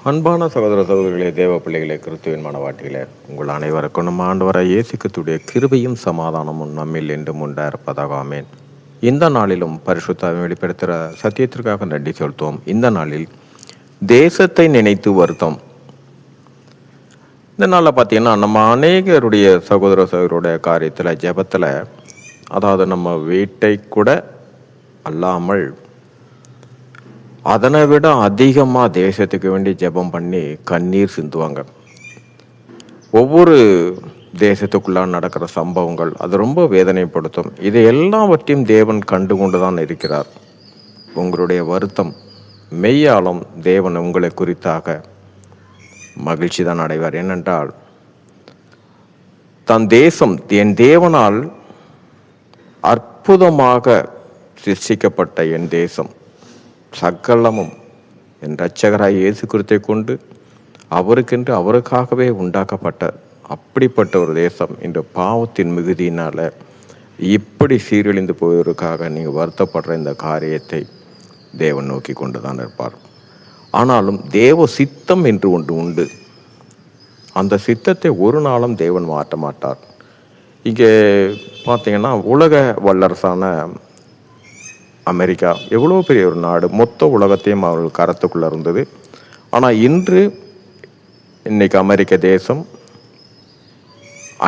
அன்பான சகோதர சகோதரிகளே, தேவ பிள்ளைகளே, கிறிஸ்துவின் மனவாட்டிகளே, உங்கள் அனைவருக்கும் நம்ம ஆண்டவராகிய இயேசு கிறிஸ்துவுடைய கிருபையும் சமாதானமும் நம்மில் என்றும் உண்டாயிருப்பதாக. ஆமென். இந்த நாளிலும் பரிசுத்தாவை வெளிப்படுத்துகிற சத்தியத்திற்காக நன்றி செலுத்துவோம். இந்த நாளில் தேசத்தை நினைத்து வருத்தம். இந்த நாளில் பார்த்தீங்கன்னா, நம்ம அநேகருடைய சகோதர சகோதரோடைய காரியத்தில் ஜெபத்தில், அதாவது நம்ம வீட்டை கூட அல்லாமல் அதனை விட அதிகமாக தேசத்துக்கு வேண்டி ஜெபம் பண்ணி கண்ணீர் சிந்துவாங்க. ஒவ்வொரு தேசத்துக்குள்ளே நடக்கிற சம்பவங்கள் அது ரொம்ப வேதனைப்படுத்தும். இதை எல்லாவற்றையும் தேவன் கண்டு கொண்டு தான் இருக்கிறார். உங்களுடைய வருத்தம் மெய்யாலும் தேவன் உங்களை குறித்தாக மகிழ்ச்சி தான் அடைவார். ஏனென்றால் தன் தேசம் என் தேவனால் அற்புதமாக சிருஷ்டிக்கப்பட்ட என் தேசம் சகலமும் என் இரட்சகராய் இயேசு கிறிஸ்துவை கொண்டு அவருக்கென்று அவருக்காகவே உண்டாக்கப்பட்ட அப்படிப்பட்ட ஒரு தேசம் இன்று பாவத்தின் மிகுதியினால் இப்படி சீரழிந்து போவதற்காக நீங்கள் வருத்தப்படுற இந்த காரியத்தை தேவன் நோக்கி கொண்டு தான் இருப்பார். ஆனாலும் தேவ சித்தம் என்று ஒன்று உண்டு. அந்த சித்தத்தை ஒரு நாளும் தேவன் மாற்ற மாட்டார். இங்கே பார்த்தீங்கன்னா, உலக வல்லரசான அமெரிக்கா எவ்வளோ பெரிய ஒரு நாடு, மொத்த உலகத்தையும் அவர்கள் கரத்துக்குள்ளே இருந்தது. ஆனால் இன்னைக்கு அமெரிக்க தேசம்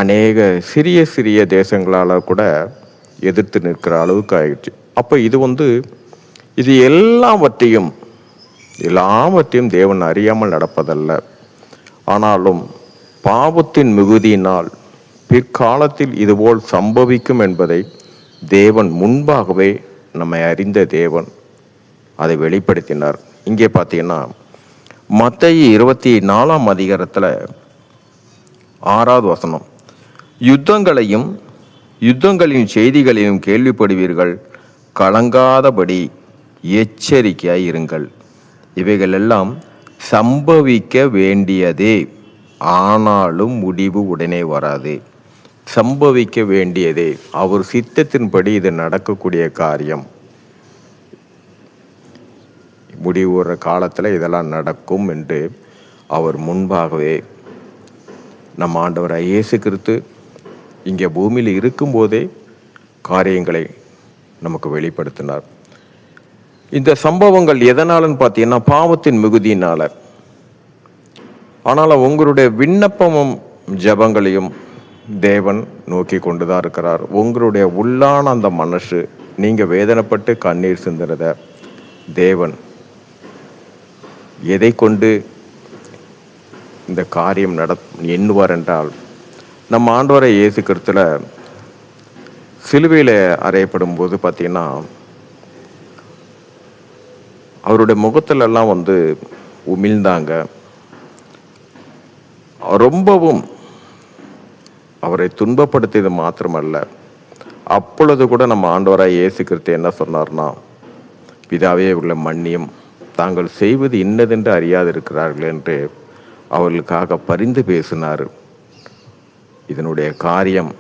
அநேக சிறிய சிறிய தேசங்களால் கூட எதிர்த்து நிற்கிற அளவுக்கு ஆயிடுச்சு. அப்போ இது எல்லாவற்றையும் தேவன் அறியாமல் நடப்பதல்ல. ஆனாலும் பாவத்தின் மிகுதியினால் பிற்காலத்தில் இதுபோல் சம்பவிக்கும் என்பதை தேவன் முன்பாகவே நம்மை அறிந்த தேவன் அதை வெளிப்படுத்தினார். இங்கே பார்த்தீங்கன்னா, மத்தேயு 24ஆம் அதிகாரத்தில் 6வது வசனம், யுத்தங்களின் செய்திகளையும் கேள்விப்படுவீர்கள், கலங்காதபடி எச்சரிக்கையாய் இருங்கள். இவைகள் எல்லாம் சம்பவிக்க வேண்டியதே, ஆனாலும் முடிவு உடனே வராது. சம்பவிக்க வேண்டியதே, அவர் சித்தத்தின்படி இது நடக்கக்கூடிய காரியம். முடிவு வர காலத்தில் இதெல்லாம் நடக்கும் என்று அவர் முன்பாகவே நம்ம ஆண்டவராய் இயேசு கிறிஸ்து இங்கே பூமியில் இருக்கும்போதே காரியங்களை நமக்கு வெளிப்படுத்தினார். இந்த சம்பவங்கள் எதனாலன்னு பார்த்தீங்கன்னா, பாவத்தின் மிகுதியினால. ஆனால் உங்களுடைய விண்ணப்பமும் ஜபங்களையும் தேவன் நோக்கி கொண்டு தான் இருக்கிறார். உங்களுடைய உள்ளான அந்த மனசு, நீங்கள் வேதனைப்பட்டு கண்ணீர் சிந்துறத தேவன் எதை கொண்டு இந்த காரியம் எண்ணுவார் என்றால், நம்ம ஆண்டவரை இயேசு கிறிஸ்துல சிலுவையில் அறையப்படும் போது பார்த்தீங்கன்னா, அவருடைய முகத்திலெல்லாம் உமிழ்ந்தாங்க. ரொம்பவும் அவரை துன்பப்படுத்தியது மாத்திரமல்ல, அப்பொழுது கூட நம்ம ஆண்டவராய் இயேசு கிறிஸ்து என்ன சொன்னார்னா, பிதாவே இவர்களை மன்னியும், தாங்கள் செய்வது இன்னதென்று அறியாதிருக்கிறார்கள் என்று அவர்களுக்காக பரிந்து பேசினார். இதனுடைய காரியம்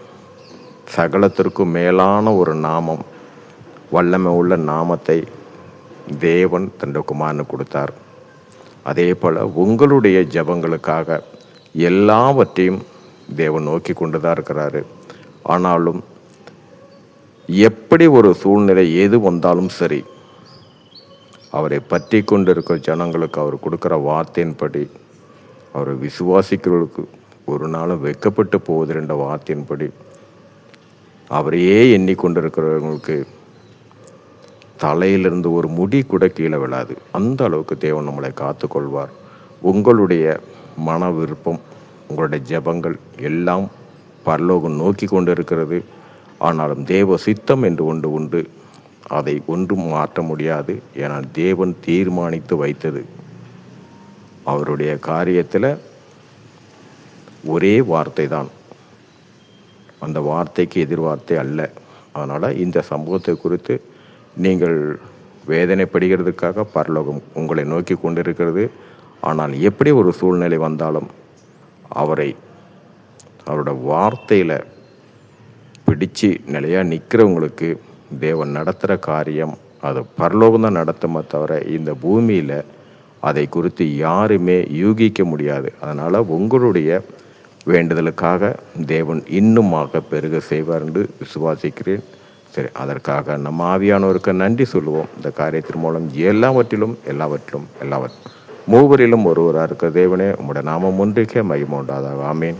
சகலத்திற்கும் மேலான ஒரு நாமம், வல்லமை உள்ள நாமத்தை தேவன் தன்னுடைய குமாரனு கொடுத்தார். அதே போல் உங்களுடைய ஜபங்களுக்காக எல்லாவற்றையும் தேவன் நோக்கி கொண்டு தான் இருக்கிறாரு. ஆனாலும் எப்படி ஒரு சூழ்நிலை எது வந்தாலும் சரி, அவரை பற்றி கொண்டு இருக்கிற ஜனங்களுக்கு அவர் கொடுக்குற வார்த்தையின்படி, அவரை விசுவாசிக்கிறவர்களுக்கு ஒரு நாளும் வெட்கப்பட்டு போவது என்ற வார்த்தையின்படி, அவரையே எண்ணிக்கொண்டிருக்கிறவங்களுக்கு தலையிலிருந்து ஒரு முடி கூட கீழே விழாது. அந்த அளவுக்கு தேவன் நம்மளை காத்துக்கொள்வார். உங்களுடைய மன விருப்பம், உங்களுடைய ஜெபங்கள் எல்லாம் பரலோகம் நோக்கி கொண்டு இருக்கிறது. ஆனாலும் தேவ சித்தம் என்று ஒன்று உண்டு, அதை ஒன்றும் மாற்ற முடியாது. ஏன்னா தேவன் தீர்மானித்து வைத்தது. அவருடைய காரியத்தில் ஒரே வார்த்தை தான், அந்த வார்த்தைக்கு எதிர்வார்த்தை அல்ல. அதனால் இந்த சம்பவத்தை குறித்து நீங்கள் வேதனைப்படுகிறதுக்காக பரலோகம் உங்களை நோக்கி கொண்டிருக்கிறது. ஆனால் எப்படி ஒரு சூழ்நிலை வந்தாலும் அவரோட வார்த்தையில் பிடிச்சு நிலையாக நிற்கிறவங்களுக்கு தேவன் நடத்துகிற காரியம் அது பரலோகம் தான் நடத்துமே தவிர இந்த பூமியில் அதை குறித்து யாருமே யூகிக்க முடியாது. அதனால் உங்களுடைய வேண்டுதலுக்காக தேவன் இன்னுமாக பெருக செய்வார் என்று விசுவாசிக்கிறேன். சரி, அதற்காக நம்ம ஆவியானவருக்கு நன்றி சொல்லுவோம். இந்த காரியத்தின் மூலம் எல்லாவற்றிலும் மூவரிலும் ஒருவராக இருக்கிற தேவனே, உம்முடைய நாமம் ஒன்றிக்கே மகிமை உண்டாதாக. ஆமேன்.